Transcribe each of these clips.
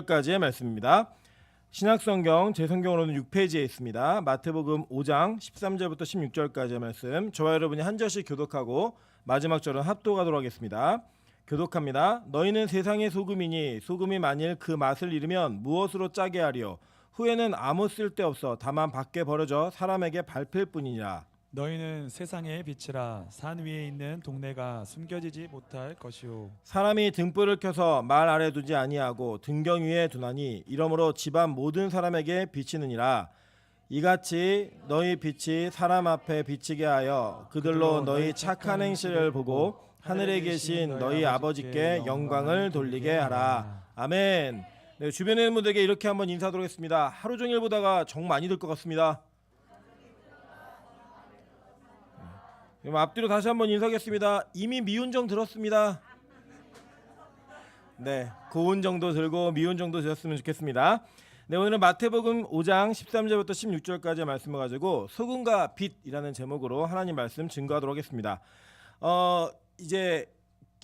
까지의 말씀입니다. 신약성경 제 성경으로는 6페이지에 있습니다. 마태복음 5장 13절부터 16절까지의 말씀. 저와 여러분이 한 절씩 교독하고 마지막 절은 합독하도록 하겠습니다. 교독합니다. 너희는 세상의 소금이니 소금이 만일 그 맛을 잃으면 무엇으로 짜게 하리요? 후에는 아무 쓸데없어 다만 밖에 버려져 사람에게 밟힐 뿐이니라. 너희는 세상의 빛이라. 산 위에 있는 동네가 숨겨지지 못할 것이오. 사람이 등불을 켜서 말 아래 두지 아니하고 등경 위에 두나니 이러므로 집안 모든 사람에게 비치느니라. 이같이 너희 빛이 사람 앞에 비치게 하여 그들로 너희 착한 행실을 보고 하늘에 계신 너희 아버지께 영광을 돌리게 하라. 아멘. 네, 주변에 있는 분들에게 이렇게 한번 인사드리도록 하겠습니다. 하루 종일 보다가 정 많이 들 것 같습니다. 그럼 앞뒤로 다시 한번 인사하겠습니다. 이미 미운 정 들었습니다. 네, 고운 정도 들고 미운 정도 들었으면 좋겠습니다. 네, 오늘은 마태복음 5장 13절부터 16절까지의 말씀을 가지고 소금과 빛이라는 제목으로 하나님 말씀 증거하도록 하겠습니다. 이제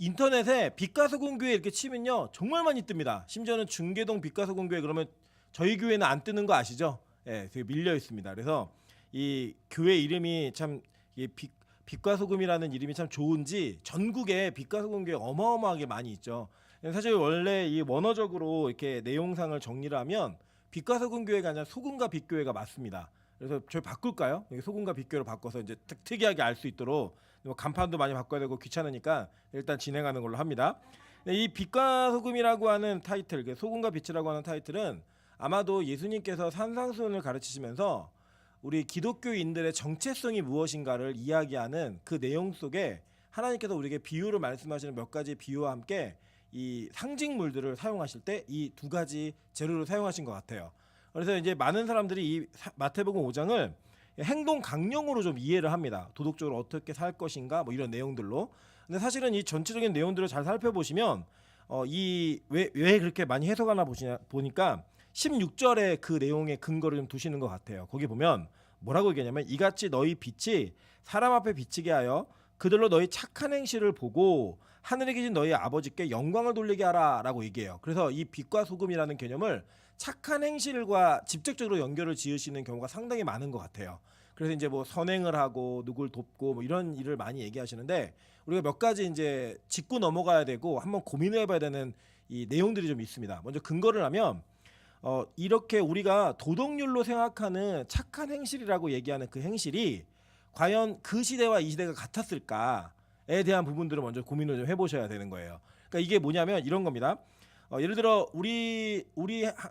인터넷에 빛과 소금 교회 이렇게 치면요 정말 많이 뜹니다. 심지어는 중계동 빛과 소금 교회 그러면 저희 교회는 안 뜨는 거 아시죠? 예, 되게 밀려 있습니다. 그래서 이 교회 이름이 참 빛과 소금이라는 이름이 참 좋은지 전국에 빛과 소금 교회 어마어마하게 많이 있죠. 사실 원래 이 원어적으로 이렇게 내용상을 정리를 하면 빛과 소금 교회가 아니라 소금과 빛 교회가 맞습니다. 그래서 저희 바꿀까요? 소금과 빛 교회로 바꿔서 이제 특이하게 알 수 있도록 간판도 많이 바꿔야 되고 귀찮으니까 일단 진행하는 걸로 합니다. 이 빛과 소금이라고 하는 타이틀, 소금과 빛이라고 하는 타이틀은 아마도 예수님께서 산상수훈을 가르치시면서 우리 기독교인들의 정체성이 무엇인가를 이야기하는 그 내용 속에 하나님께서 우리에게 비유로 말씀하시는 몇 가지 비유와 함께 이 상징물들을 사용하실 때 이 두 가지 재료를 사용하신 것 같아요. 그래서 이제 많은 사람들이 이 마태복음 5장을 행동 강령으로 좀 이해를 합니다. 도덕적으로 어떻게 살 것인가 뭐 이런 내용들로. 근데 사실은 이 전체적인 내용들을 잘 살펴보시면 왜 그렇게 많이 해석하나 보니까 16절에 그 내용의 근거를 좀 두시는 것 같아요. 거기 보면 뭐라고 얘기하냐면 이같이 너희 빛이 사람 앞에 비치게 하여 그들로 너희 착한 행실을 보고 하늘에 계신 너희 아버지께 영광을 돌리게 하라라고 얘기해요. 그래서 이 빛과 소금이라는 개념을 착한 행실과 직접적으로 연결을 지으시는 경우가 상당히 많은 것 같아요. 그래서 이제 뭐 선행을 하고 누굴 돕고 뭐 이런 일을 많이 얘기하시는데 우리가 몇 가지 이제 짚고 넘어가야 되고 한번 고민해봐야 되는 이 내용들이 좀 있습니다. 먼저 근거를 하면 이렇게 우리가 도덕률로 생각하는 착한 행실이라고 얘기하는 그 행실이 과연 그 시대와 이 시대가 같았을까에 대한 부분들을 먼저 고민을 좀 해보셔야 되는 거예요. 그러니까 이게 뭐냐면 이런 겁니다. 예를 들어 우리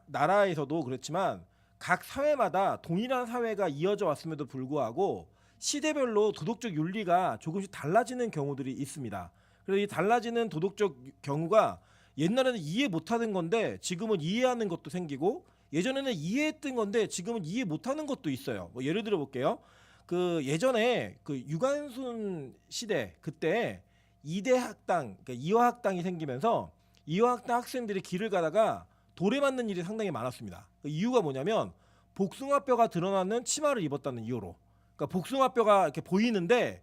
나라에서도 그렇지만 각 사회마다 동일한 사회가 이어져 왔음에도 불구하고 시대별로 도덕적 윤리가 조금씩 달라지는 경우들이 있습니다. 그래서 이 달라지는 도덕적 경우가 옛날에는 이해 못하는 건데 지금은 이해하는 것도 생기고 예전에는 이해했던 건데 지금은 이해 못하는 것도 있어요. 뭐 예를 들어 볼게요. 그 예전에 그 유관순 시대 그때 이대 학당, 그러니까 이화학당이 생기면서 이화학당 학생들이 길을 가다가 돌에 맞는 일이 상당히 많았습니다. 그 이유가 뭐냐면 복숭아뼈가 드러나는 치마를 입었다는 이유로. 그러니까 복숭아뼈가 이렇게 보이는데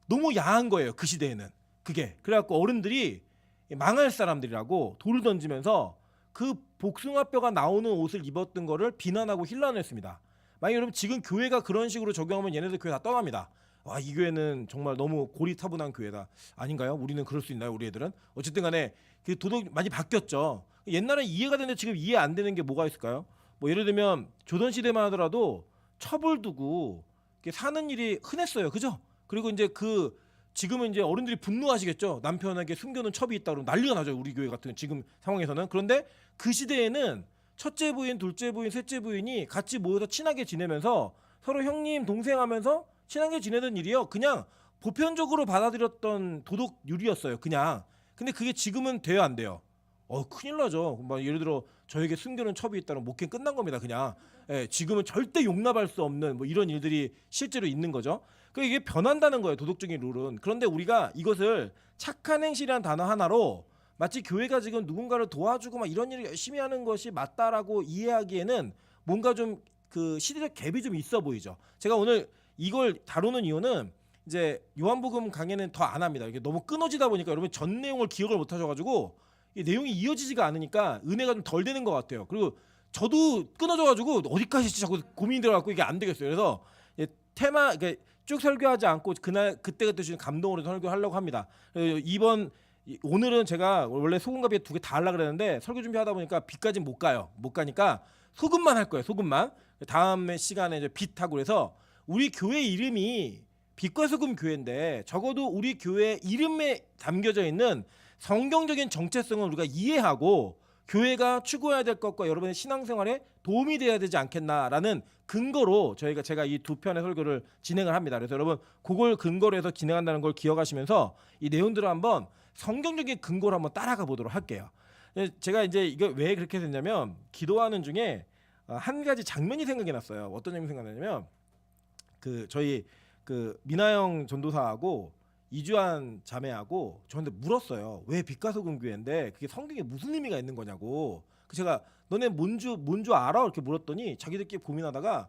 너무 야한 거예요. 그 시대에는 그게. 그래갖고 어른들이 망할 사람들이라고 돌을 던지면서 그 복숭아뼈가 나오는 옷을 입었던 거를 비난하고 힐난했습니다. 만약 여러분 지금 교회가 그런 식으로 적용하면 얘네들 교회 다 떠납니다. 와, 이 교회는 정말 너무 고리타분한 교회다. 아닌가요? 우리는 그럴 수 있나요? 우리 애들은? 어쨌든 간에 그 도덕 많이 바뀌었죠. 옛날에 이해가 되는데 지금 이해 안 되는 게 뭐가 있을까요? 뭐 예를 들면 조선시대만 하더라도 첩을 두고 사는 일이 흔했어요. 그죠? 그리고 이제 지금은 이제 어른들이 분노하시겠죠. 남편에게 숨겨놓은 첩이 있다 그러면 난리가 나죠. 우리 교회 같은 지금 상황에서는. 그런데 그 시대에는 첫째 부인, 둘째 부인, 셋째 부인이 같이 모여서 친하게 지내면서 서로 형님, 동생 하면서 친하게 지내던 일이요. 그냥 보편적으로 받아들였던 도덕률이었어요. 그냥. 근데 그게 지금은 돼요, 안 돼요? 큰일 나죠. 막 예를 들어 저에게 숨겨놓은 첩이 있다면 목회 끝난 겁니다. 그냥. 예, 지금은 절대 용납할 수 없는 뭐 이런 일들이 실제로 있는 거죠. 그러니까 이게 변한다는 거예요. 도덕적인 룰은. 그런데 우리가 이것을 착한 행실이라는 단어 하나로 마치 교회가 지금 누군가를 도와주고 막 이런 일을 열심히 하는 것이 맞다라고 이해하기에는 뭔가 좀 그 시대적 갭이 좀 있어 보이죠. 제가 오늘 이걸 다루는 이유는 이제 요한복음 강의는 더 안 합니다. 이게 너무 끊어지다 보니까 여러분 전 내용을 기억을 못 하셔가지고 이 내용이 이어지지가 않으니까 은혜가 좀 덜 되는 것 같아요. 그리고 저도 끊어져가지고 어디까지 자꾸 고민이 들어갖고 이게 안 되겠어요. 그래서 테마 쭉 설교하지 않고 그날 그때 주신 감동으로 설교하려고 합니다. 오늘은 제가 원래 소금과 빛 두 개 다 하려고 그랬는데 설교 준비하다 보니까 빛까지는 못 가요. 못 가니까 소금만 할 거예요. 소금만. 다음에 시간에 이제 빛하고 그래서 우리 교회 이름이 빛과 소금 교회인데 적어도 우리 교회 이름에 담겨져 있는 성경적인 정체성을 우리가 이해하고 교회가 추구해야 될 것과 여러분의 신앙생활에 도움이 돼야 되지 않겠나라는 근거로 제가 이 두 편의 설교를 진행을 합니다. 그래서 여러분 그걸 근거로 해서 진행한다는 걸 기억하시면서 이 내용들을 한번 성경적인 근거로 한번 따라가 보도록 할게요. 제가 이제 이거 왜 그렇게 됐냐면 기도하는 중에 한 가지 장면이 생각이 났어요. 어떤 장면이 생각나냐면 저희 미나영 전도사하고 이주한 자매하고 저한테 물었어요. 왜 빛과 소금 교회인데 그게 성경에 무슨 의미가 있는 거냐고. 제가 너네 뭔 줄 알아? 이렇게 물었더니 자기들끼리 고민하다가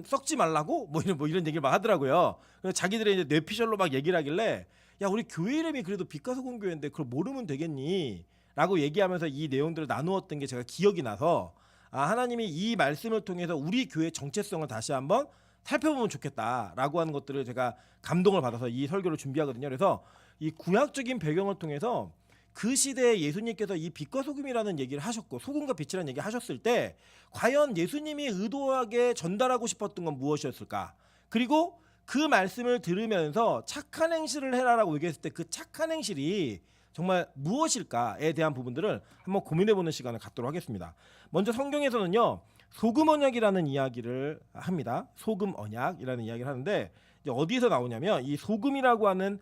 썩지 말라고 뭐 이런 얘기를 막 하더라고요. 그래서 자기들의 이제 뇌피셜로 막 얘기를 하길래 야 우리 교회 이름이 그래도 빛과 소금 교회인데 그걸 모르면 되겠니? 라고 얘기하면서 이 내용들을 나누었던 게 제가 기억이 나서 하나님이 이 말씀을 통해서 우리 교회의 정체성을 다시 한번 살펴보면 좋겠다라고 하는 것들을 제가 감동을 받아서 이 설교를 준비하거든요. 그래서 이 구약적인 배경을 통해서 그 시대에 예수님께서 이 빛과 소금이라는 얘기를 하셨고 소금과 빛이라는 얘기를 하셨을 때 과연 예수님이 의도하게 전달하고 싶었던 건 무엇이었을까? 그리고 그 말씀을 들으면서 착한 행실을 해라라고 얘기했을 때 그 착한 행실이 정말 무엇일까에 대한 부분들을 한번 고민해보는 시간을 갖도록 하겠습니다. 먼저 성경에서는요. 소금 언약이라는 이야기를 합니다. 소금 언약이라는 이야기를 하는데 이제 어디서 나오냐면 이 소금이라고 하는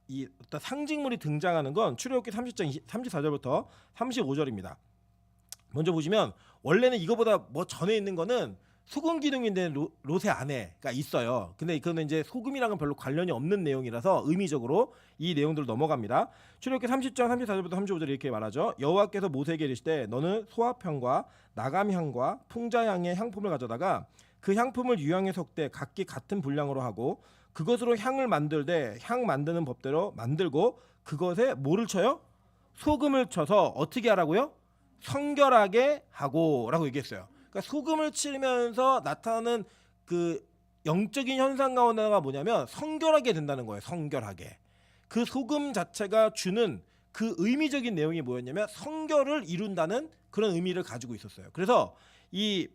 이 어떤 상징물이 등장하는 건 출애굽기 30장 34절부터 35절입니다. 먼저 보시면 원래는 이거보다 뭐 전에 있는 거는 소금 기둥인데 롯의 아내가 있어요. 근데 이거는 이제 소금이랑은 별로 관련이 없는 내용이라서 의미적으로 이 내용들을 넘어갑니다. 출애굽기 30장 34절부터 35절 이렇게 말하죠. 여호와께서 모세에게 이르시되 너는 소합향과 나감향과 풍자향의 향품을 가져다가 그 향품을 유향에 섞되 각기 같은 분량으로 하고 그것으로 향을 만들되 향 만드는 법대로 만들고 그것에 뭐를 쳐요? 소금을 쳐서 어떻게 하라고요? 성결하게 하고라고 얘기했어요. 그러니까 소금을 치면서 나타나는 그 영적인 현상 가운데가 뭐냐면 성결하게 된다는 거예요. 성결하게. 그 소금 자체가 주는 그 의미적인 내용이 뭐였냐면 성결을 이룬다는 그런 의미를 가지고 있었어요. 그래서 이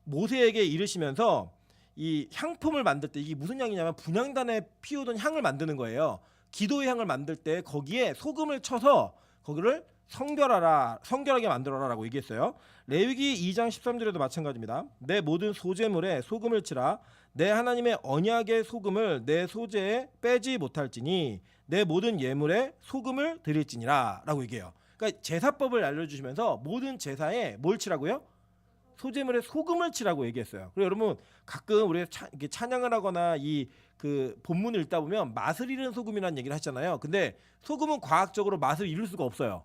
모세에게 이르시면서 이 향품을 만들 때 이게 무슨 향이냐면 분향단에 피우던 향을 만드는 거예요. 기도의 향을 만들 때 거기에 소금을 쳐서 거기를 성결하게 만들어라라고 얘기했어요. 레위기 2장 13절에도 마찬가지입니다. 내 모든 소제물에 소금을 치라. 내 하나님의 언약의 소금을 내 소제에 빼지 못할지니 내 모든 예물에 소금을 드릴지니라 라고 얘기해요. 그러니까 제사법을 알려주시면서 모든 제사에 뭘 치라고요? 소제물에 소금을 치라고 얘기했어요. 그리고 여러분 가끔 우리가 찬양을 하거나 이 본문을 읽다 보면 맛을 잃은 소금이라는 얘기를 하잖아요. 근데 소금은 과학적으로 맛을 잃을 수가 없어요.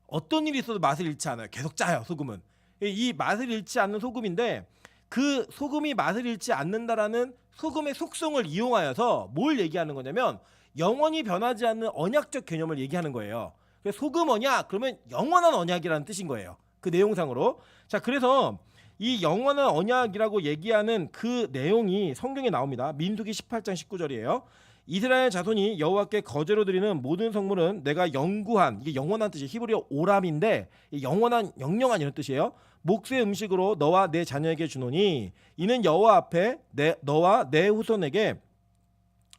어떤 일이 있어도 맛을 잃지 않아요. 계속 짜요. 소금은. 이 맛을 잃지 않는 소금인데 그 소금이 맛을 잃지 않는다라는 소금의 속성을 이용하여서 뭘 얘기하는 거냐면 영원히 변하지 않는 언약적 개념을 얘기하는 거예요. 그래서 소금 언약 그러면 영원한 언약이라는 뜻인 거예요. 그 내용상으로. 자, 그래서 이 영원한 언약이라고 얘기하는 그 내용이 성경에 나옵니다. 민수기 18장 19절이에요. 이스라엘 자손이 여호와께 거제로 드리는 모든 성물은 내가 영구한, 이게 영원한 뜻이 히브리어 오람인데 영원한, 영영한 이런 뜻이에요. 몫의 음식으로 너와 내 자녀에게 주노니 이는 여호와 앞에 너와 내 후손에게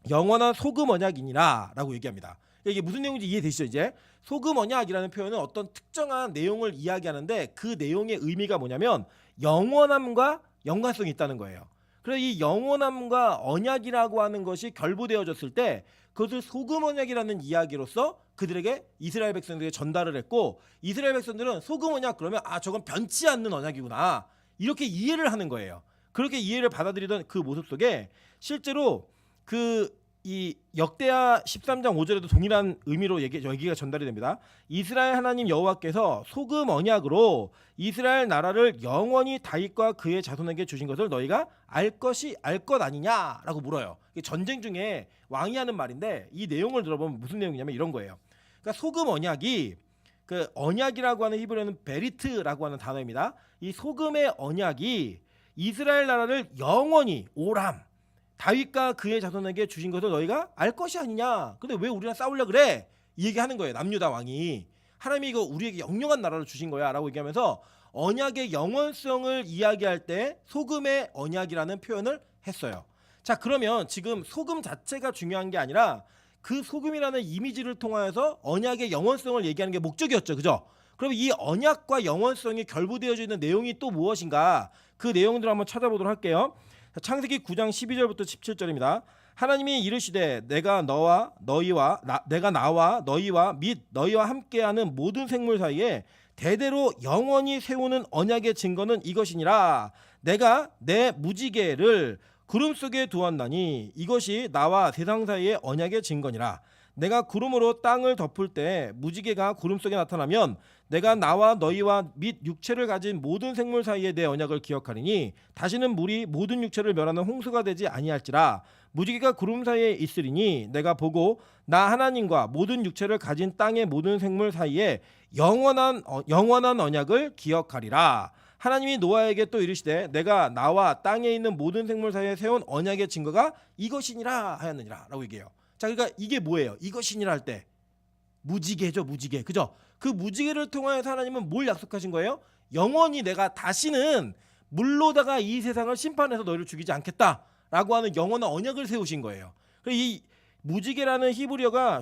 영원한 소금 언약이니라 라고 얘기합니다. 이게 무슨 내용인지 이해되시죠? 이제 소금 언약이라는 표현은 어떤 특정한 내용을 이야기하는데 그 내용의 의미가 뭐냐면 영원함과 연관성이 있다는 거예요. 그래서 이 영원함과 언약이라고 하는 것이 결부되어졌을 때 그것을 소금 언약이라는 이야기로서 그들에게 이스라엘 백성들에게 전달을 했고 이스라엘 백성들은 소금 언약 그러면 저건 변치 않는 언약이구나 이렇게 이해를 하는 거예요. 그렇게 이해를 받아들이던 그 모습 속에 실제로 이 역대하 13장 5절에도 동일한 의미로 여기가 전달이 됩니다. 이스라엘 하나님 여호와께서 소금 언약으로 이스라엘 나라를 영원히 다윗과 그의 자손에게 주신 것을 너희가 알 것 아니냐라고 물어요. 이게 전쟁 중에 왕이 하는 말인데 이 내용을 들어보면 무슨 내용이냐면 이런 거예요. 그러니까 소금 언약이 그 언약이라고 하는 히브리어는 베리트라고 하는 단어입니다. 이 소금의 언약이 이스라엘 나라를 영원히 오람 다윗과 그의 자손에게 주신 것을 너희가 알 것이 아니냐. 근데 왜 우리랑 싸우려 그래? 이 얘기하는 거예요. 남유다 왕이. 하나님이 이거 우리에게 영영한 나라를 주신 거야 라고 얘기하면서 언약의 영원성을 이야기할 때 소금의 언약이라는 표현을 했어요. 자, 그러면 지금 소금 자체가 중요한 게 아니라 그 소금이라는 이미지를 통하여서 언약의 영원성을 얘기하는 게 목적이었죠. 그죠? 그럼 이 언약과 영원성이 결부되어져 있는 내용이 또 무엇인가? 그 내용들을 한번 찾아보도록 할게요. 창세기 9장 12절부터 17절입니다. 하나님이 이르시되 내가 나와 너희와 및 너희와 함께하는 모든 생물 사이에 대대로 영원히 세우는 언약의 증거는 이것이니라. 내가 내 무지개를 구름 속에 두었나니 이것이 나와 세상 사이의 언약의 증거니라. 내가 구름으로 땅을 덮을 때 무지개가 구름 속에 나타나면 내가 나와 너희와 및 육체를 가진 모든 생물 사이에 내 언약을 기억하리니 다시는 물이 모든 육체를 멸하는 홍수가 되지 아니할지라. 무지개가 구름 사이에 있으리니 내가 보고 나 하나님과 모든 육체를 가진 땅의 모든 생물 사이에 영원한 언약을 기억하리라. 하나님이 노아에게 또 이르시되 내가 나와 땅에 있는 모든 생물 사이에 세운 언약의 증거가 이것이니라 하였느니라 라고 얘기해요. 자, 그러니까 이게 뭐예요? 이것이니라 할 때 무지개죠, 무지개. 그죠? 그 무지개를 통하여서 하나님은 뭘 약속하신 거예요? 영원히 내가 다시는 물로다가 이 세상을 심판해서 너희를 죽이지 않겠다라고 하는 영원한 언약을 세우신 거예요. 이 무지개라는 히브리어가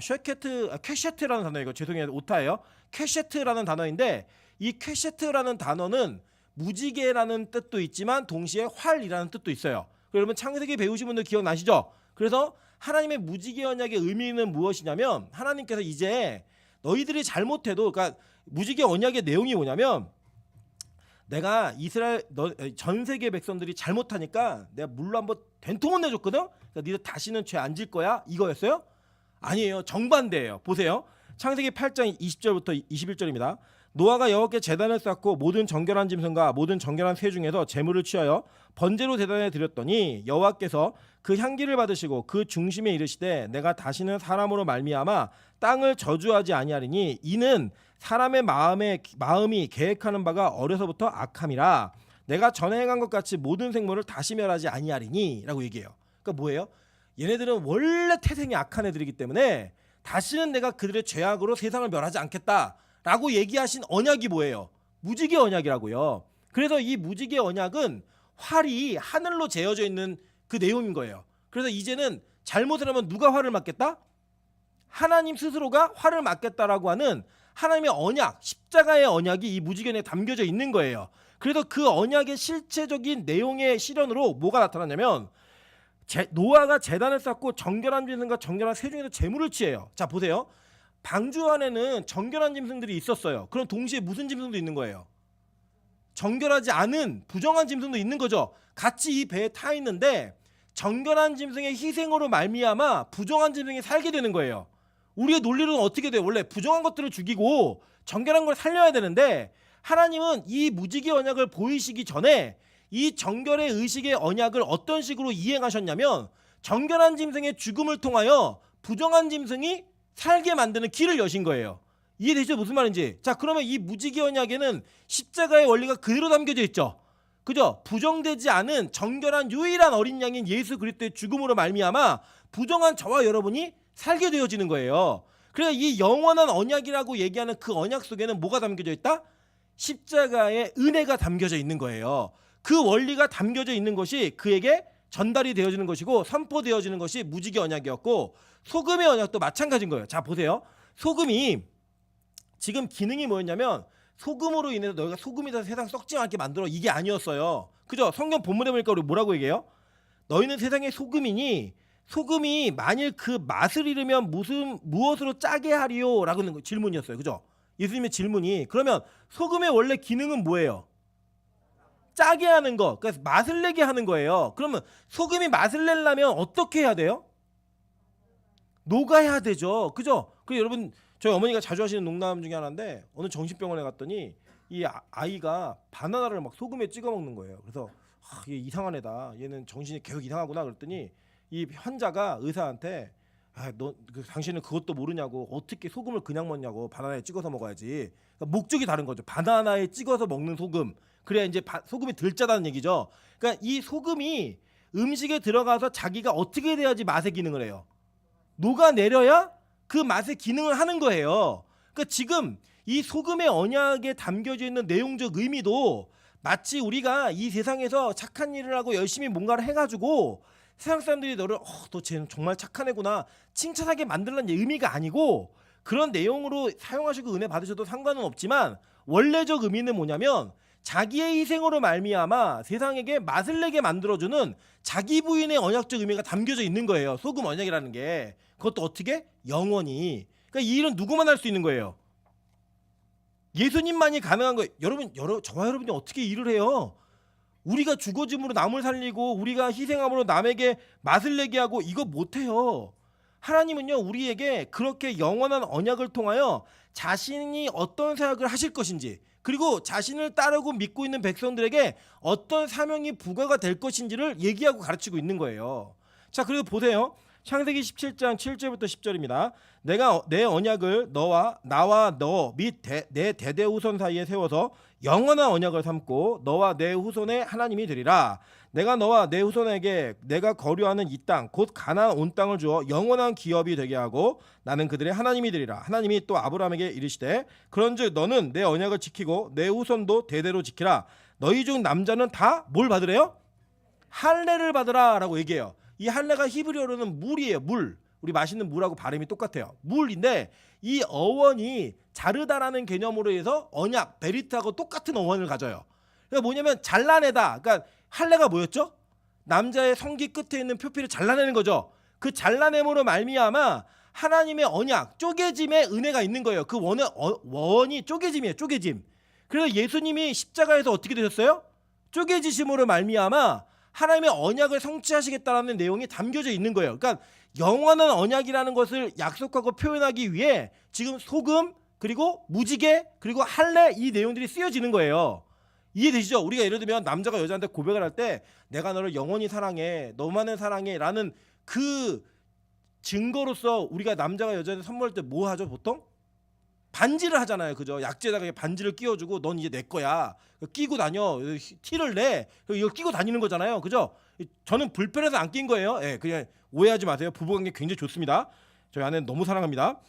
퀘셰트라는 단어예요. 죄송해요, 오타예요. 퀘셰트라는 단어인데 이 퀘셰트라는 단어는 무지개라는 뜻도 있지만 동시에 활이라는 뜻도 있어요. 여러분 창세기 배우신 분들 기억나시죠? 그래서 하나님의 무지개 언약의 의미는 무엇이냐면 하나님께서 이제 너희들이 잘못해도 그러니까 무지개 언약의 내용이 뭐냐면 내가 전 세계 백성들이 잘못하니까 내가 물로 한번 된통을 내줬거든. 그러니까 니들 다시는 죄 안 질 거야 이거였어요? 아니에요. 정반대예요. 보세요. 창세기 8장 20절부터 21절입니다. 노아가 여호와께 제단을 쌓고 모든 정결한 짐승과 모든 정결한 새 중에서 제물을 취하여 번제로 제단에 드렸더니 여호와께서 그 향기를 받으시고 그 중심에 이르시되 내가 다시는 사람으로 말미암아 땅을 저주하지 아니하리니 이는 사람의 마음이 계획하는 바가 어려서부터 악함이라. 내가 전에 행한 것 같이 모든 생물을 다시 멸하지 아니하리니 라고 얘기해요. 그러니까 뭐예요? 얘네들은 원래 태생이 악한 애들이기 때문에 다시는 내가 그들의 죄악으로 세상을 멸하지 않겠다라고 얘기하신 언약이 뭐예요? 무지개 언약이라고요. 그래서 이 무지개 언약은 활이 하늘로 재어져 있는 그 내용인 거예요. 그래서 이제는 잘못을 하면 누가 화를 맞겠다? 하나님 스스로가 화를 맞겠다라고 하는 하나님의 언약, 십자가의 언약이 이 무지개 언약에 담겨져 있는 거예요. 그래서 그 언약의 실체적인 내용의 실현으로 뭐가 나타나냐면 노아가 제단을 쌓고 정결한 짐승과 정결한 새 중에서 제물을 취해요. 자, 보세요. 방주 안에는 정결한 짐승들이 있었어요. 그럼 동시에 무슨 짐승도 있는 거예요? 정결하지 않은 부정한 짐승도 있는 거죠. 같이 이 배에 타 있는데 정결한 짐승의 희생으로 말미암아 부정한 짐승이 살게 되는 거예요. 우리의 논리로는 어떻게 돼요? 원래 부정한 것들을 죽이고 정결한 걸 살려야 되는데 하나님은 이 무지개 언약을 보이시기 전에 이 정결의 의식의 언약을 어떤 식으로 이행하셨냐면 정결한 짐승의 죽음을 통하여 부정한 짐승이 살게 만드는 길을 여신 거예요. 이해되시죠? 무슨 말인지. 자, 그러면 이 무지개 언약에는 십자가의 원리가 그대로 담겨져 있죠. 그죠? 부정되지 않은 정결한 유일한 어린 양인 예수 그리스도의 죽음으로 말미암아 부정한 저와 여러분이 살게 되어지는 거예요. 그래서 이 영원한 언약이라고 얘기하는 그 언약 속에는 뭐가 담겨져 있다? 십자가의 은혜가 담겨져 있는 거예요. 그 원리가 담겨져 있는 것이 그에게 전달이 되어지는 것이고 선포되어지는 것이 무지개 언약이었고 소금의 언약도 마찬가지인 거예요. 자, 보세요. 소금이 지금 기능이 뭐였냐면 소금으로 인해서 너희가 소금이 돼서 세상 썩지 않게 만들어 이게 아니었어요. 그죠? 성경 본문에 보니까 우리 뭐라고 얘기해요? 너희는 세상의 소금이니 소금이 만일 그 맛을 잃으면 무엇으로 짜게 하리요? 라고 하는 질문이었어요. 그죠? 예수님의 질문이. 그러면 소금의 원래 기능은 뭐예요? 짜게 하는 거. 그래서 맛을 내게 하는 거예요. 그러면 소금이 맛을 내려면 어떻게 해야 돼요? 녹아야 되죠. 그죠? 그리고 여러분 저희 어머니가 자주 하시는 농담 중에 하나인데 어느 정신병원에 갔더니 이 아이가 바나나를 막 소금에 찍어 먹는 거예요. 그래서 얘 이상한 애다. 얘는 정신이 계속 이상하구나 그랬더니 이 환자가 의사한테 당신은 그것도 모르냐고 어떻게 소금을 그냥 먹냐고 바나나에 찍어서 먹어야지. 그러니까 목적이 다른 거죠. 바나나에 찍어서 먹는 소금. 그래야 이제 소금이 덜 짜다는 얘기죠. 그러니까 이 소금이 음식에 들어가서 자기가 어떻게 돼야지 맛의 기능을 해요. 녹아내려야 그 맛의 기능을 하는 거예요. 그러니까 지금 이 소금의 언약에 담겨져 있는 내용적 의미도 마치 우리가 이 세상에서 착한 일을 하고 열심히 뭔가를 해가지고 세상 사람들이 너를 너 쟤는 정말 착한 애구나 칭찬하게 만들라는 의미가 아니고 그런 내용으로 사용하시고 은혜 받으셔도 상관은 없지만 원래적 의미는 뭐냐면 자기의 희생으로 말미암아 세상에게 맛을 내게 만들어주는 자기 부인의 언약적 의미가 담겨져 있는 거예요. 소금 언약이라는 게. 그것도 어떻게? 영원히. 그러니까 이 일은 누구만 할 수 있는 거예요. 예수님만이 가능한 거예요. 저와 여러분이 어떻게 일을 해요? 우리가 주거짐으로 남을 살리고 우리가 희생함으로 남에게 맛을 내게 하고 이거 못해요. 하나님은요 우리에게 그렇게 영원한 언약을 통하여 자신이 어떤 사역을 하실 것인지 그리고 자신을 따르고 믿고 있는 백성들에게 어떤 사명이 부과가 될 것인지를 얘기하고 가르치고 있는 거예요. 자, 그리고 보세요. 창세기 17장 7절부터 10절입니다. 내가 내 언약을 나와 너 및 내 대대 후손 사이에 세워서 영원한 언약을 삼고 너와 내 후손의 하나님이 되리라. 내가 너와 내 후손에게 내가 거류하는 이 땅 곧 가나안 온 땅을 주어 영원한 기업이 되게 하고 나는 그들의 하나님이 되리라. 하나님이 또 아브라함에게 이르시되 그런즉 너는 내 언약을 지키고 내 후손도 대대로 지키라. 너희 중 남자는 다 뭘 받으래요? 할례를 받으라라고 얘기해요. 이 할례가 히브리어로는 물이에요. 물. 우리 마시는 물하고 발음이 똑같아요. 물인데 이 어원이 자르다라는 개념으로 해서 언약, 베리트하고 똑같은 어원을 가져요. 그러니까 뭐냐면 잘라내다. 그러니까 할례가 뭐였죠? 남자의 성기 끝에 있는 표피를 잘라내는 거죠. 그 잘라냄으로 말미암아 하나님의 언약, 쪼개짐의 은혜가 있는 거예요. 그 원이 쪼개짐이에요. 쪼개짐. 그래서 예수님이 십자가에서 어떻게 되셨어요? 쪼개지심으로 말미암아 하나님의 언약을 성취하시겠다라는 내용이 담겨져 있는 거예요. 그러니까 영원한 언약이라는 것을 약속하고 표현하기 위해 지금 소금 그리고 무지개 그리고 할례 이 내용들이 쓰여지는 거예요. 이해되시죠? 우리가 예를 들면 남자가 여자한테 고백을 할 때 내가 너를 영원히 사랑해 너만을 사랑해 라는 그 증거로서 우리가 남자가 여자한테 선물할 때 뭐 하죠 보통? 반지를 하잖아요. 그죠? 약지에다가 반지를 끼워주고 넌 이제 내 거야. 끼고 다녀. 티를 내. 이거 끼고 다니는 거잖아요. 그죠? 저는 불편해서 안 낀 거예요. 예, 그냥 오해하지 마세요. 부부관계 굉장히 좋습니다. 저희 아내는 너무 사랑합니다.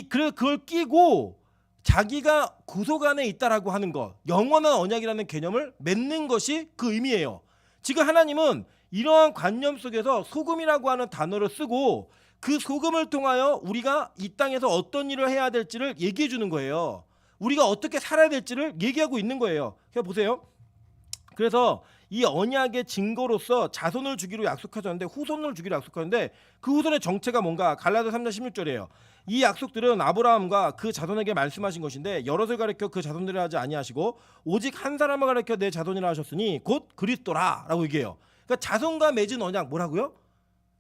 그래서 그걸 끼고 자기가 구속 안에 있다라고 하는 것, 영원한 언약이라는 개념을 맺는 것이 그 의미예요. 지금 하나님은 이러한 관념 속에서 소금이라고 하는 단어를 쓰고 그 소금을 통하여 우리가 이 땅에서 어떤 일을 해야 될지를 얘기해 주는 거예요. 우리가 어떻게 살아야 될지를 얘기하고 있는 거예요. 그러니까 보세요. 그래서 이 언약의 증거로서 자손을 주기로 약속하셨는데 후손을 주기로 약속하는데 그 후손의 정체가 뭔가 갈라디아 3장 16절이에요. 이 약속들은 아브라함과 그 자손에게 말씀하신 것인데 여럿을 가리켜 그 자손들을 하지 아니하시고 오직 한 사람을 가리켜 내 자손이라 하셨으니 곧 그리스도라라고 얘기해요. 그러니까 자손과 맺은 언약 뭐라고요?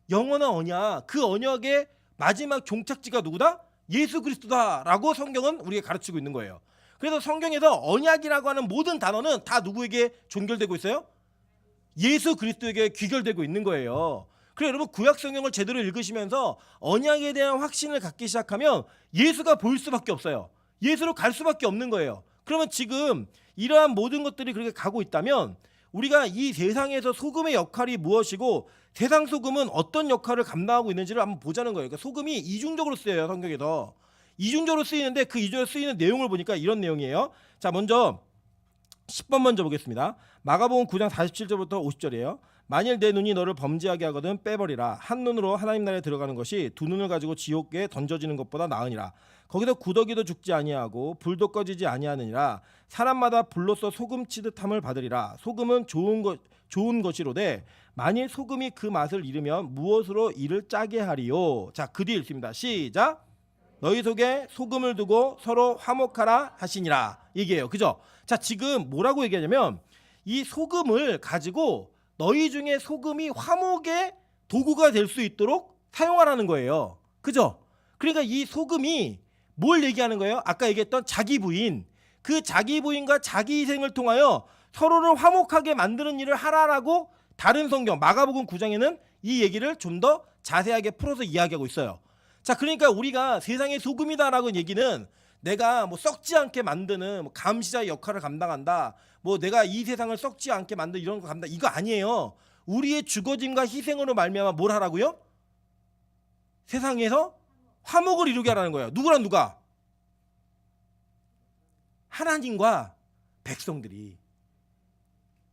영원한 언약. 그 언약의 마지막 종착지가 누구다? 예수 그리스도다라고 성경은 우리에게 가르치고 있는 거예요. 그래서 성경에서 언약이라고 하는 모든 단어는 다 누구에게 종결되고 있어요? 예수 그리스도에게 귀결되고 있는 거예요. 그래서 여러분 구약 성경을 제대로 읽으시면서 언약에 대한 확신을 갖기 시작하면 예수가 보일 수밖에 없어요. 예수로 갈 수밖에 없는 거예요. 그러면 지금 이러한 모든 것들이 그렇게 가고 있다면 우리가 이 세상에서 소금의 역할이 무엇이고 세상 소금은 어떤 역할을 감당하고 있는지를 한번 보자는 거예요. 그러니까 소금이 이중적으로 쓰여요. 성경에서. 이중적으로 쓰이는데 그 이중적으로 쓰이는 내용을 보니까 이런 내용이에요. 자, 먼저 10번 먼저 보겠습니다. 마가복음 9장 47절부터 50절이에요. 만일 내 눈이 너를 범죄하게 하거든 빼버리라. 한 눈으로 하나님 나라에 들어가는 것이 두 눈을 가지고 지옥에 던져지는 것보다 나으니라. 거기서 구더기도 죽지 아니하고 불도 꺼지지 아니하느니라. 사람마다 불로써 소금 치듯함을 받으리라. 소금은 좋은 것이로되 만일 소금이 그 맛을 잃으면 무엇으로 이를 짜게 하리요. 자, 그 뒤에 읽습니다. 시작. 너희 속에 소금을 두고 서로 화목하라 하시니라. 얘기해요. 그죠? 자, 지금 뭐라고 얘기하냐면 이 소금을 가지고 너희 중에 소금이 화목의 도구가 될 수 있도록 사용하라는 거예요. 그죠? 그러니까 이 소금이 뭘 얘기하는 거예요? 아까 얘기했던 자기 부인. 그 자기 부인과 자기 희생을 통하여 서로를 화목하게 만드는 일을 하라라고 다른 성경 마가복음 9장에는 이 얘기를 좀 더 자세하게 풀어서 이야기하고 있어요. 자, 그러니까 우리가 세상의 소금이다라고 얘기는 내가 뭐 썩지 않게 만드는 뭐 감시자의 역할을 감당한다. 뭐 내가 이 세상을 썩지 않게 만든 이런 거 감당, 이거 아니에요. 우리의 죽어짐과 희생으로 말미암아 뭘 하라고요? 세상에서 화목을 이루게 하라는 거예요. 누구랑 누가? 하나님과 백성들이.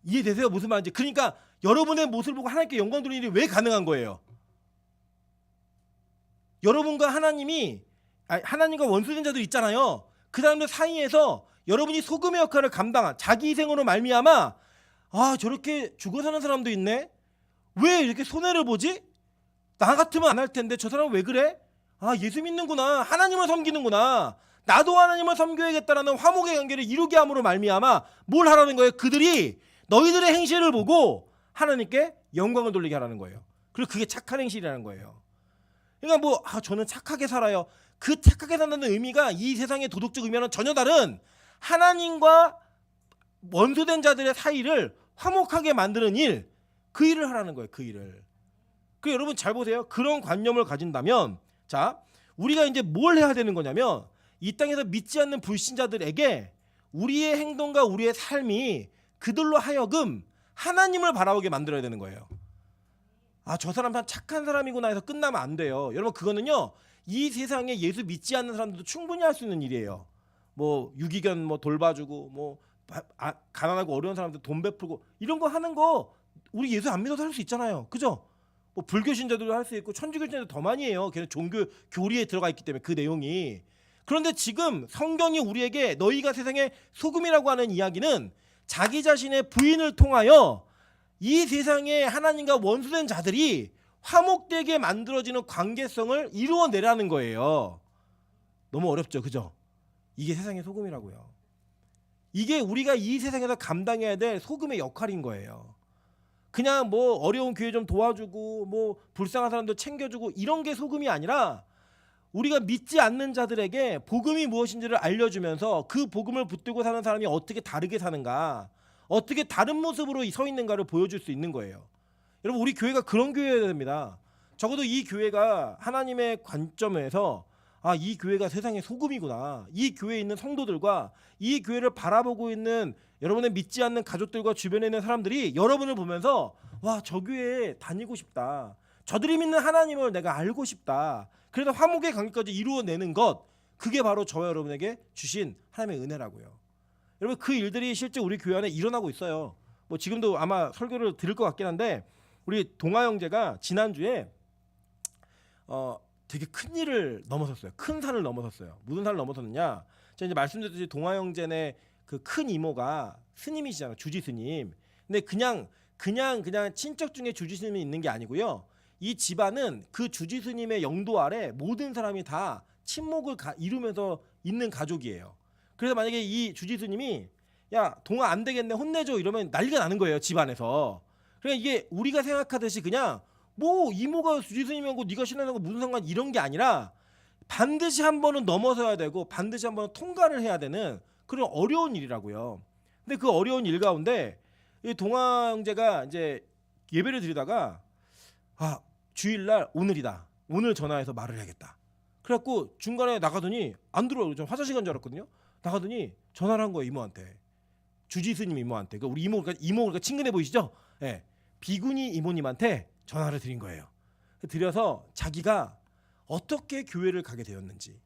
이해되세요? 무슨 말인지. 그러니까 여러분의 모습을 보고 하나님께 영광 돌리는 일이 왜 가능한 거예요? 여러분과 하나님과 원수된 자들 있잖아요. 그 사람들 사이에서 여러분이 소금의 역할을 감당한 자기 희생으로 말미암아 저렇게 죽어 사는 사람도 있네. 왜 이렇게 손해를 보지? 나 같으면 안 할 텐데 저 사람은 왜 그래? 예수 믿는구나. 하나님을 섬기는구나. 나도 하나님을 섬겨야겠다라는 화목의 관계를 이루게 함으로 말미암아 뭘 하라는 거예요? 그들이 너희들의 행실을 보고 하나님께 영광을 돌리게 하라는 거예요. 그리고 그게 착한 행실이라는 거예요. 그러니까 저는 착하게 살아요. 그 착하게 산다는 의미가 이 세상의 도덕적 의미와는 전혀 다른 하나님과 원수된 자들의 사이를 화목하게 만드는 일, 그 일을 하라는 거예요. 그 일을. 그 여러분 잘 보세요. 그런 관념을 가진다면, 자, 우리가 이제 뭘 해야 되는 거냐면 이 땅에서 믿지 않는 불신자들에게 우리의 행동과 우리의 삶이 그들로 하여금 하나님을 바라보게 만들어야 되는 거예요. 저 사람 참 착한 사람이구나 해서 끝나면 안 돼요. 여러분, 그거는요, 이 세상에 예수 믿지 않는 사람들도 충분히 할 수 있는 일이에요. 뭐 유기견 뭐 돌봐주고, 뭐 가난하고 어려운 사람들 돈 베풀고, 이런 거 하는 거 우리 예수 안 믿어도 할 수 있잖아요. 그죠? 뭐 불교 신자들도 할 수 있고 천주교 신자도 더 많이 해요. 걔는 종교 교리에 들어가 있기 때문에 그 내용이. 그런데 지금 성경이 우리에게 너희가 세상의 소금이라고 하는 이야기는 자기 자신의 부인을 통하여 이 세상에 하나님과 원수된 자들이 화목되게 만들어지는 관계성을 이루어내라는 거예요. 너무 어렵죠, 그죠? 이게 세상의 소금이라고요. 이게 우리가 이 세상에서 감당해야 될 소금의 역할인 거예요. 그냥 뭐 어려운 교회 좀 도와주고 뭐 불쌍한 사람들 챙겨주고 이런 게 소금이 아니라 우리가 믿지 않는 자들에게 복음이 무엇인지를 알려주면서 그 복음을 붙들고 사는 사람이 어떻게 다르게 사는가, 어떻게 다른 모습으로 서 있는가를 보여줄 수 있는 거예요. 여러분, 우리 교회가 그런 교회여야 됩니다. 적어도 이 교회가 하나님의 관점에서 이 교회가 세상의 소금이구나, 이 교회에 있는 성도들과 이 교회를 바라보고 있는 여러분의 믿지 않는 가족들과 주변에 있는 사람들이 여러분을 보면서 저 교회에 다니고 싶다, 저들이 믿는 하나님을 내가 알고 싶다, 그래서 화목의 관계까지 이루어내는 것, 그게 바로 저와 여러분에게 주신 하나님의 은혜라고요. 여러분, 그 일들이 실제 우리 교회 안에 일어나고 있어요. 뭐 지금도 아마 설교를 들을 것 같긴 한데, 우리 동아 형제가 지난주에 되게 큰 일을 넘어섰어요. 큰 산을 넘어섰어요. 무슨 산을 넘어섰느냐? 제가 이제 말씀드렸듯이 동아 형제네 그 큰 이모가 스님이시잖아요. 주지 스님. 근데 그냥 친척 중에 주지 스님이 있는 게 아니고요. 이 집안은 그 주지 스님의 영도 아래 모든 사람이 다 친목을 이루면서 있는 가족이에요. 그래서 만약에 이 주지 스님이 야, 동아 안 되겠네, 혼내줘, 이러면 난리가 나는 거예요, 집안에서. 그러니까 이게 우리가 생각하듯이 그냥 뭐 이모가 주지 스님이고 네가 신하는 거 무슨 상관, 이런 게 아니라 반드시 한 번은 넘어서야 되고 반드시 한 번은 통과를 해야 되는 그런 어려운 일이라고요. 근데 그 어려운 일 가운데 이 동아 형제가 이제 예배를 드리다가 주일날 오늘이다, 오늘 전화해서 말을 해야겠다. 그래갖고 중간에 나가더니 안 들어와요. 좀 화장실 간 줄 알았거든요. 나가더니 전화를 한 거예요, 이모한테. 주지 스님 이모한테. 그러니까 우리 이모가 친근해 보이시죠? 네. 비구니 이모님한테 전화를 드린 거예요. 드려서 자기가 어떻게 교회를 가게 되었는지,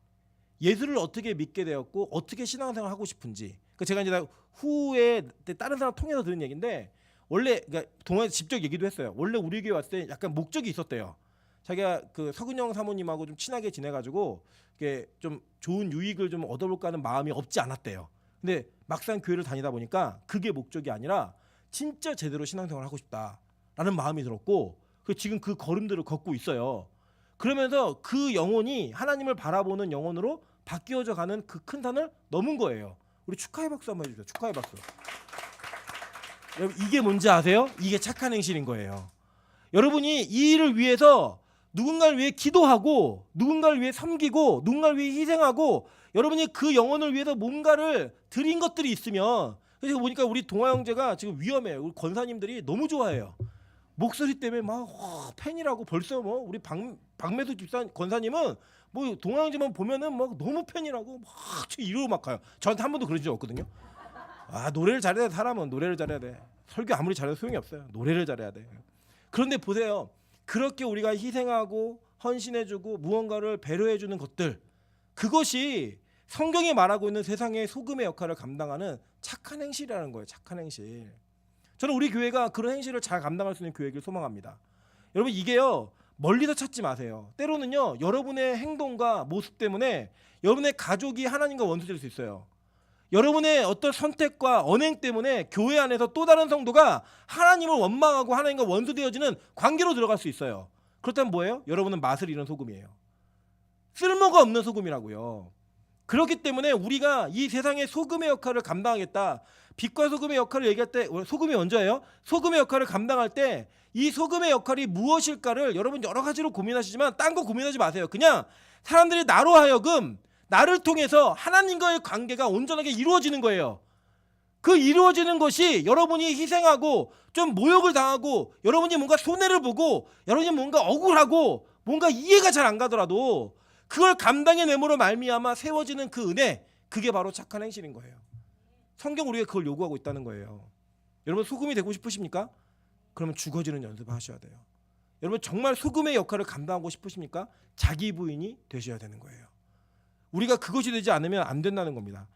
예수를 어떻게 믿게 되었고 어떻게 신앙생활을 하고 싶은지, 제가 이제 후에 다른 사람 통해서 들은 얘기인데, 원래 그러니까 동아에서 직접 얘기도 했어요. 원래 우리 교회 왔을 때 약간 목적이 있었대요. 자기가 그 서근영 사모님하고 좀 친하게 지내가지고 이게 좀 좋은 유익을 좀 얻어볼까 하는 마음이 없지 않았대요. 근데 막상 교회를 다니다 보니까 그게 목적이 아니라 진짜 제대로 신앙생활을 하고 싶다라는 마음이 들었고, 지금 그 걸음들을 걷고 있어요. 그러면서 그 영혼이 하나님을 바라보는 영혼으로 바뀌어져 가는 그 큰 산을 넘은 거예요. 우리 축하의 박수 한번 해주세요. 축하의 박수. 여러분, 이게 뭔지 아세요? 이게 착한 행실인 거예요. 여러분이 이 일을 위해서 누군가를 위해 기도하고 누군가를 위해 섬기고 누군가를 위해 희생하고 여러분이 그 영혼을 위해서 뭔가를 드린 것들이 있으면, 그래서 보니까 우리 동아 형제가 지금 위험해요. 우리 권사님들이 너무 좋아해요. 목소리 때문에 막 팬이라고 벌써 뭐 우리 박매수 집사 권사님은 뭐 동양지만 보면은 막 너무 팬이라고 막 이러고 막 가요. 저한테 한 번도 그런 적 없거든요. 아 노래를 잘해야 돼. 사람은 노래를 잘해야 돼. 설교 아무리 잘해도 소용이 없어요. 노래를 잘해야 돼. 그런데 보세요. 그렇게 우리가 희생하고 헌신해주고 무언가를 배려해주는 것들 그것이 성경이 말하고 있는 세상의 소금의 역할을 감당하는 착한 행실이라는 거예요. 착한 행실. 저는 우리 교회가 그런 행실을 잘 감당할 수 있는 교회를 소망합니다. 여러분 이게요. 멀리서 찾지 마세요. 때로는요. 여러분의 행동과 모습 때문에 여러분의 가족이 하나님과 원수될 수 있어요. 여러분의 어떤 선택과 언행 때문에 교회 안에서 또 다른 성도가 하나님을 원망하고 하나님과 원수되어지는 관계로 들어갈 수 있어요. 그렇다면 뭐예요? 여러분은 맛을 잃은 소금이에요. 쓸모가 없는 소금이라고요. 그렇기 때문에 우리가 이 세상의 소금의 역할을 감당하겠다. 빛과 소금의 역할을 얘기할 때 소금이 먼저예요. 소금의 역할을 감당할 때 이 소금의 역할이 무엇일까를 여러분 여러 가지로 고민하시지만 딴 거 고민하지 마세요. 그냥 사람들이 나로 하여금 나를 통해서 하나님과의 관계가 온전하게 이루어지는 거예요. 그 이루어지는 것이 여러분이 희생하고 좀 모욕을 당하고 여러분이 뭔가 손해를 보고 여러분이 뭔가 억울하고 뭔가 이해가 잘 안 가더라도 그걸 감당해내므로 말미암아 세워지는 그 은혜 그게 바로 착한 행실인 거예요. 성경 우리가 그걸 요구하고 있다는 거예요. 여러분 소금이 되고 싶으십니까? 그러면 죽어지는 연습을 하셔야 돼요. 여러분 정말 소금의 역할을 감당하고 싶으십니까? 자기 부인이 되셔야 되는 거예요. 우리가 그것이 되지 않으면 안 된다는 겁니다.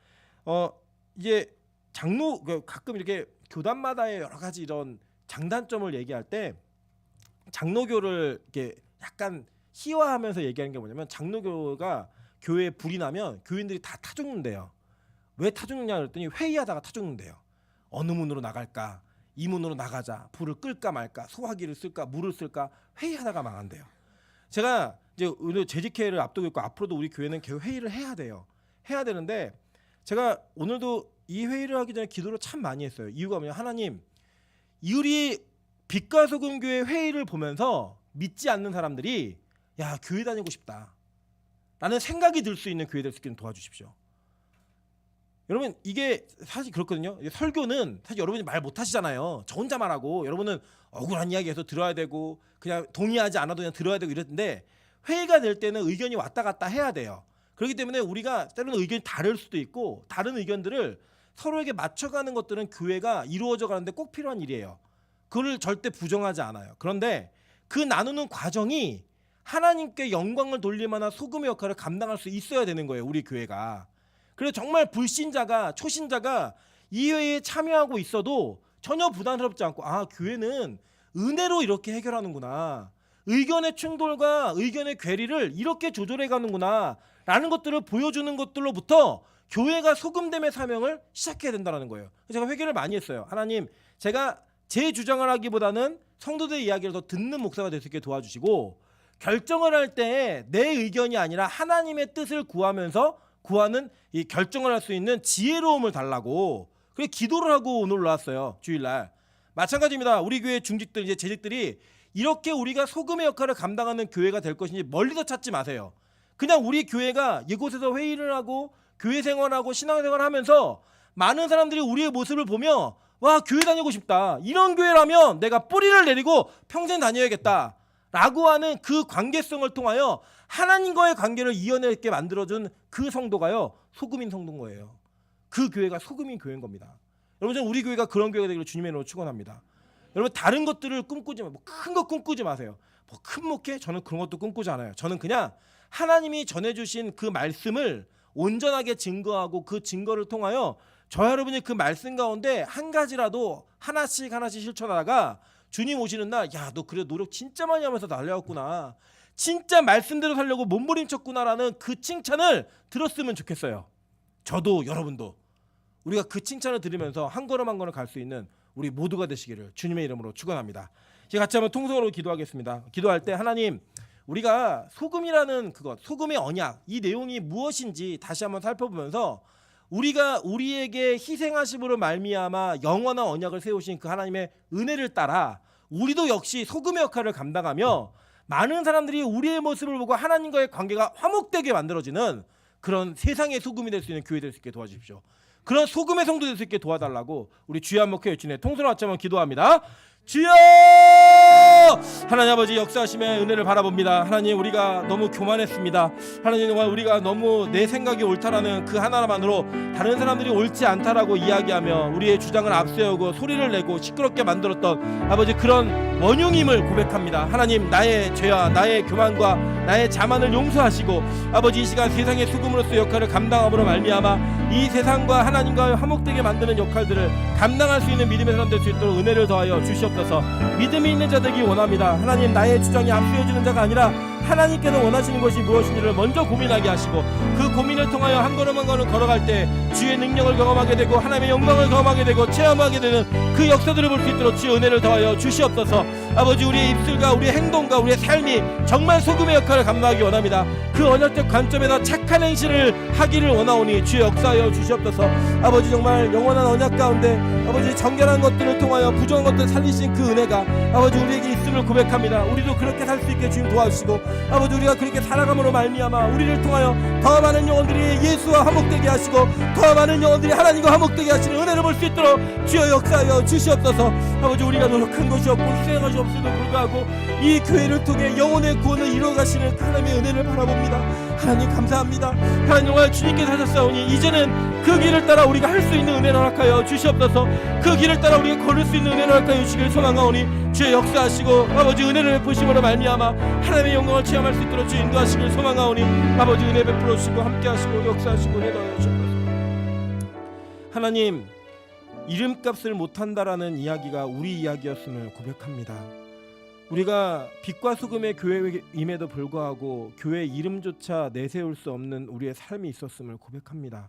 이제 장로 가끔 이렇게 교단마다의 여러 가지 이런 장단점을 얘기할 때 장로교를 이렇게 약간 희화하면서 얘기하는 게 뭐냐면 장로교가 교회에 불이 나면 교인들이 다 타 죽는데요. 왜 타 죽느냐 그랬더니 회의하다가 타 죽는데요. 어느 문으로 나갈까? 이 문으로 나가자. 불을 끌까 말까? 소화기를 쓸까? 물을 쓸까? 회의하다가 망한대요. 제가 이제 오늘 재직회를 앞두고 있고 앞으로도 우리 교회는 계속 회의를 해야 돼요. 해야 되는데 제가 오늘도 이 회의를 하기 전에 기도를 참 많이 했어요. 이유가 뭐냐? 하나님, 우리 빛과 소금 교회 회의를 보면서 믿지 않는 사람들이 야 교회 다니고 싶다 라는 생각이 들 수 있는 교회 될 수 있게 도와주십시오. 여러분 이게 사실 그렇거든요. 설교는 사실 여러분이 말 못하시잖아요. 저 혼자 말하고 여러분은 억울한 이야기해서 들어야 되고 그냥 동의하지 않아도 그냥 들어야 되고 이랬는데 회의가 될 때는 의견이 왔다 갔다 해야 돼요. 그렇기 때문에 우리가 때로는 의견이 다를 수도 있고 다른 의견들을 서로에게 맞춰가는 것들은 교회가 이루어져 가는데 꼭 필요한 일이에요. 그걸 절대 부정하지 않아요. 그런데 그 나누는 과정이 하나님께 영광을 돌릴 만한 소금의 역할을 감당할 수 있어야 되는 거예요. 우리 교회가. 그래서 정말 불신자가 초신자가 이 회의에 참여하고 있어도 전혀 부담스럽지 않고 아 교회는 은혜로 이렇게 해결하는구나. 의견의 충돌과 의견의 괴리를 이렇게 조절해 가는구나 라는 것들을 보여주는 것들로부터 교회가 소금됨의 사명을 시작해야 된다는 거예요. 제가 회개를 많이 했어요. 하나님 제가 제 주장을 하기보다는 성도들의 이야기를 더 듣는 목사가 될 수 있게 도와주시고 결정을 할 때 내 의견이 아니라 하나님의 뜻을 구하는 이 결정을 할 수 있는 지혜로움을 달라고 그래 기도를 하고 오늘 올라왔어요. 주일날 마찬가지입니다. 우리 교회 중직들 이제 재직들이 이렇게 우리가 소금의 역할을 감당하는 교회가 될 것인지 멀리서 찾지 마세요. 그냥 우리 교회가 이곳에서 회의를 하고 교회 생활하고 신앙생활을 하면서 많은 사람들이 우리의 모습을 보며 와 교회 다니고 싶다. 이런 교회라면 내가 뿌리를 내리고 평생 다녀야겠다. 라고 하는 그 관계성을 통하여 하나님과의 관계를 이어내게 만들어준 그 성도가요. 소금인 성도인 거예요. 그 교회가 소금인 교회인 겁니다. 여러분 저는 우리 교회가 그런 교회가 되기를 주님의 이름으로 축원합니다. 여러분 다른 것들을 꿈꾸지 마세요. 큰 거 꿈꾸지 마세요. 큰 목회? 저는 그런 것도 꿈꾸지 않아요. 저는 그냥 하나님이 전해주신 그 말씀을 온전하게 증거하고 그 증거를 통하여 저 여러분이 그 말씀 가운데 한 가지라도 하나씩 실천하다가 주님 오시는 날 야 너 그래 노력 진짜 많이 하면서 달려왔구나. 진짜 말씀대로 살려고 몸부림쳤구나라는 그 칭찬을 들었으면 좋겠어요. 저도 여러분도 우리가 그 칭찬을 들으면서 한 걸음 한 걸음 갈 수 있는 우리 모두가 되시기를 주님의 이름으로 축원합니다. 이제 같이 한번 통성으로 기도하겠습니다. 기도할 때 하나님 우리가 소금이라는 그것 소금의 언약 이 내용이 무엇인지 다시 한번 살펴보면서 우리가 우리에게 희생하심으로 말미암아 영원한 언약을 세우신 그 하나님의 은혜를 따라 우리도 역시 소금의 역할을 감당하며 많은 사람들이 우리의 모습을 보고 하나님과의 관계가 화목되게 만들어지는 그런 세상의 소금이 될 수 있는 교회 될 수 있게 도와주십시오. 그런 소금의 성도 될 수 있게 도와달라고 우리 주여 한목회 외치네 통솔 아침에 기도합니다. 주여 하나님 아버지 역사하심의 은혜를 바라봅니다. 하나님 우리가 너무 교만했습니다. 하나님 정말 우리가 너무 내 생각이 옳다라는 그 하나만으로 다른 사람들이 옳지 않다라고 이야기하며 우리의 주장을 앞세우고 소리를 내고 시끄럽게 만들었던 아버지 그런 원흉임을 고백합니다. 하나님 나의 죄와 나의 교만과 나의 자만을 용서하시고 아버지 이 시간 세상의 수금으로서 역할을 감당함으로 말미암아 이 세상과 하나님과 화목되게 만드는 역할들을 감당할 수 있는 믿음의 사람 될 수 있도록 은혜를 더하여 주시옵소서. 믿음이 있는 자 되기 원합니다. 하나님 나의 주장이 앞세워지는 자가 아니라 하나님께서 원하시는 것이 무엇인지를 먼저 고민하게 하시고 그 고민을 통하여 한 걸음 한 걸음 걸어갈 때 주의 능력을 경험하게 되고 하나님의 영광을 경험하게 되고 체험하게 되는 그 역사들을 볼 수 있도록 주의 은혜를 더하여 주시옵소서. 아버지 우리의 입술과 우리의 행동과 우리의 삶이 정말 소금의 역할을 감당하기 원합니다. 그 언약적 관점에서 착한 행실을 하기를 원하오니 주의 역사하여 주시옵소서. 아버지 정말 영원한 언약 가운데 아버지 정결한 것들을 통하여 부정한 것들을 살리신 그 은혜가 아버지 우리에게 있음을 고백합니다. 우리도 그렇게 살 수 있게 주님 도와주시고 아버지 우리가 그렇게 살아감으로 말미암아 우리를 통하여 더 많은 영혼들이 예수와 화목되게 하시고 더 많은 영혼들이 하나님과 화목되게 하시는 은혜를 볼 수 있도록 주여 역사하여 주시옵소서. 아버지 우리가 노력한 것이 없고 희생한 것이 없음에도 불구하고 이 교회를 통해 영혼의 구원을 이루어가시는 하나님의 은혜를 바라봅니다. 하나님 감사합니다. 하나님 정말 주님께서 하셨사오니 이제는 그 길을 따라 우리가 할 수 있는 은혜를 허락하여 주시옵소서. 그 길을 따라 우리가 걸을 수 있는 은혜를 허락하여 주시길 소망하오니 주의 역사하시고 아버지 은혜를 베푸심으로 말미암아 하나님의 영광을 체험할 수 있도록 주 인도하시길 소망하오니 아버지 은혜 베풀어 주시고 함께하시고 역사하시고 은혜 더하여 주옵소서. 하나님 이름값을 못한다라는 이야기가 우리 이야기였음을 고백합니다. 우리가 빛과 소금의 교회임에도 불구하고 교회 이름조차 내세울 수 없는 우리의 삶이 있었음을 고백합니다.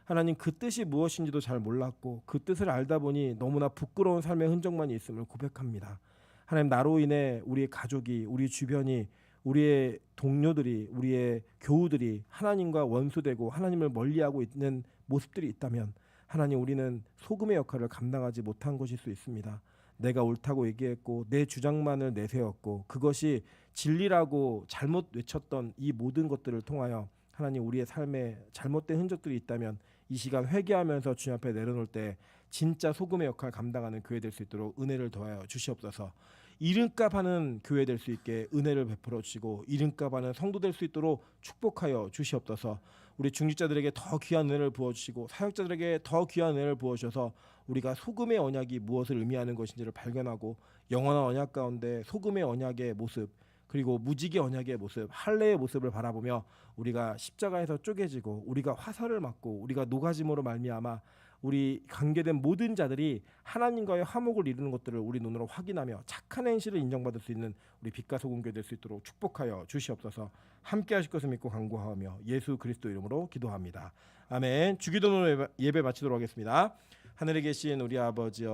하나님 그 뜻이 무엇인지도 잘 몰랐고 그 뜻을 알다 보니 너무나 부끄러운 삶의 흔적만 있음을 고백합니다. 하나님 나로 인해 우리의 가족이 우리 주변이 우리의 동료들이 우리의 교우들이 하나님과 원수되고 하나님을 멀리하고 있는 모습들이 있다면 하나님 우리는 소금의 역할을 감당하지 못한 것일 수 있습니다. 내가 옳다고 얘기했고 내 주장만을 내세웠고 그것이 진리라고 잘못 외쳤던 이 모든 것들을 통하여 하나님 우리의 삶에 잘못된 흔적들이 있다면 이 시간 회개하면서 주님 앞에 내려놓을 때 진짜 소금의 역할을 감당하는 교회 될 수 있도록 은혜를 더하여 주시옵소서. 이름값 하는 교회 될 수 있게 은혜를 베풀어 주시고 이름값 하는 성도 될 수 있도록 축복하여 주시옵소서. 우리 중직자들에게 더 귀한 은혜를 부어주시고 사역자들에게 더 귀한 은혜를 부어주셔서 우리가 소금의 언약이 무엇을 의미하는 것인지를 발견하고 영원한 언약 가운데 소금의 언약의 모습 그리고 무지개 언약의 모습 할례의 모습을 바라보며 우리가 십자가에서 쪼개지고 우리가 화살을 맞고 우리가 녹아짐으로 말미암아 우리 관계된 모든 자들이 하나님과의 화목을 이루는 것들을 우리 눈으로 확인하며 착한 행실을 인정받을 수 있는 우리 빛과 소금교회 될 수 있도록 축복하여 주시옵소서. 함께 하실 것을 믿고 간구하며 예수 그리스도 이름으로 기도합니다. 아멘. 주기도문으로 예배 마치도록 하겠습니다. 하늘에 계신 우리 아버지여